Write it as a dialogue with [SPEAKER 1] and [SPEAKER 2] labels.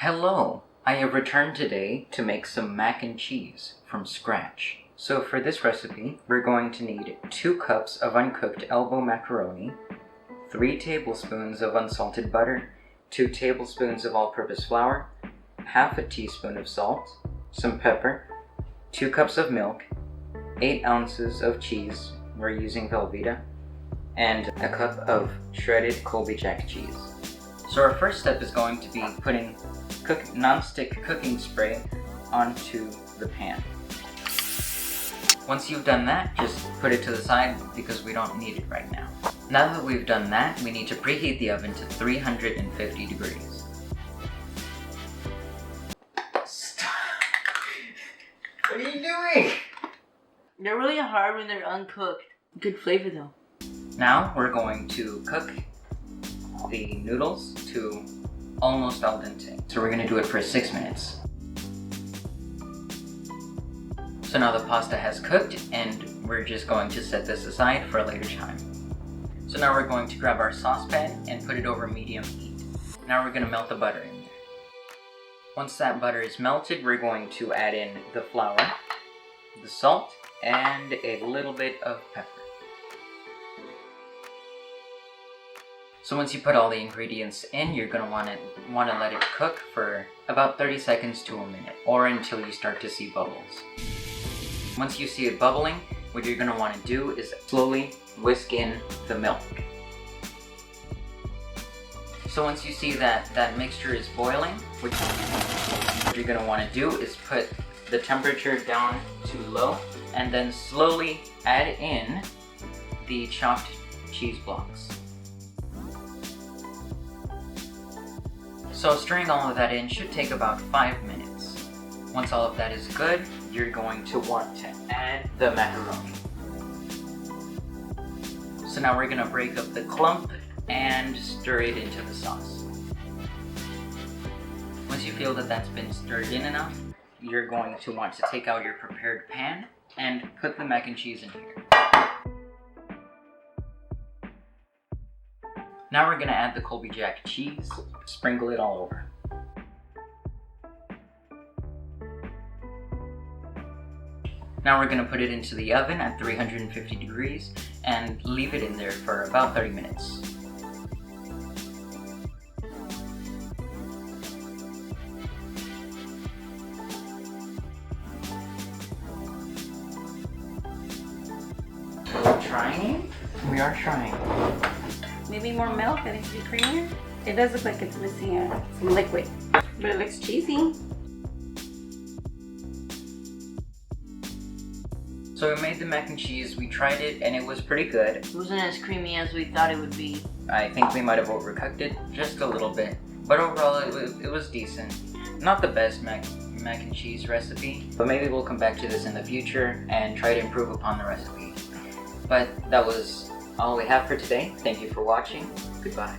[SPEAKER 1] Hello! I have returned today to make some mac and cheese from scratch. So for this recipe, we're going to need 2 cups of uncooked elbow macaroni, 3 tablespoons of unsalted butter, 2 tablespoons of all-purpose flour, half a teaspoon of salt, some pepper, 2 cups of milk, 8 ounces of cheese, we're using Velveeta, and a cup of shredded Colby Jack cheese. So our first step is going to be putting non-stick cooking spray onto the pan. Once you've done that, just put it to the side because we don't need it right now. Now that we've done that, we need to preheat the oven to 350 degrees. Stop! What are you doing?
[SPEAKER 2] They're really hard when they're uncooked. Good flavor though.
[SPEAKER 1] Now we're going to cook the noodles to almost al dente. So we're going to do it for 6 minutes. So now the pasta has cooked and we're just going to set this aside for a later time. So now we're going to grab our saucepan and put it over medium heat. Now we're going to melt the butter in there. Once that butter is melted, we're going to add in the flour, the salt, and a little bit of pepper. So once you put all the ingredients in, you're going to want to let it cook for about 30 seconds to a minute, or until you start to see bubbles. Once you see it bubbling, what you're going to want to do is slowly whisk in the milk. So once you see that mixture is boiling, what you're going to want to do is put the temperature down to low, and then slowly add in the chopped cheese blocks. So stirring all of that in should take about 5 minutes. Once all of that is good, you're going to want to add the macaroni. So now we're going to break up the clump and stir it into the sauce. Once you feel that that's been stirred in enough, you're going to want to take out your prepared pan and put the mac and cheese in here. Now we're going to add the Colby Jack cheese, sprinkle it all over. Now we're going to put it into the oven at 350 degrees and leave it in there for about 30 minutes. Are we trying? We are trying.
[SPEAKER 2] Maybe more milk, I think it should be creamier. It does look like it's missing some liquid, but it looks cheesy.
[SPEAKER 1] So we made the mac and cheese, we tried it, and it was pretty good.
[SPEAKER 2] It wasn't as creamy as we thought it would be.
[SPEAKER 1] I think we might have overcooked it just a little bit, but overall it was decent. Not the best mac and cheese recipe, but maybe we'll come back to this in the future and try to improve upon the recipe. But that was all we have for today. Thank you for watching. Goodbye.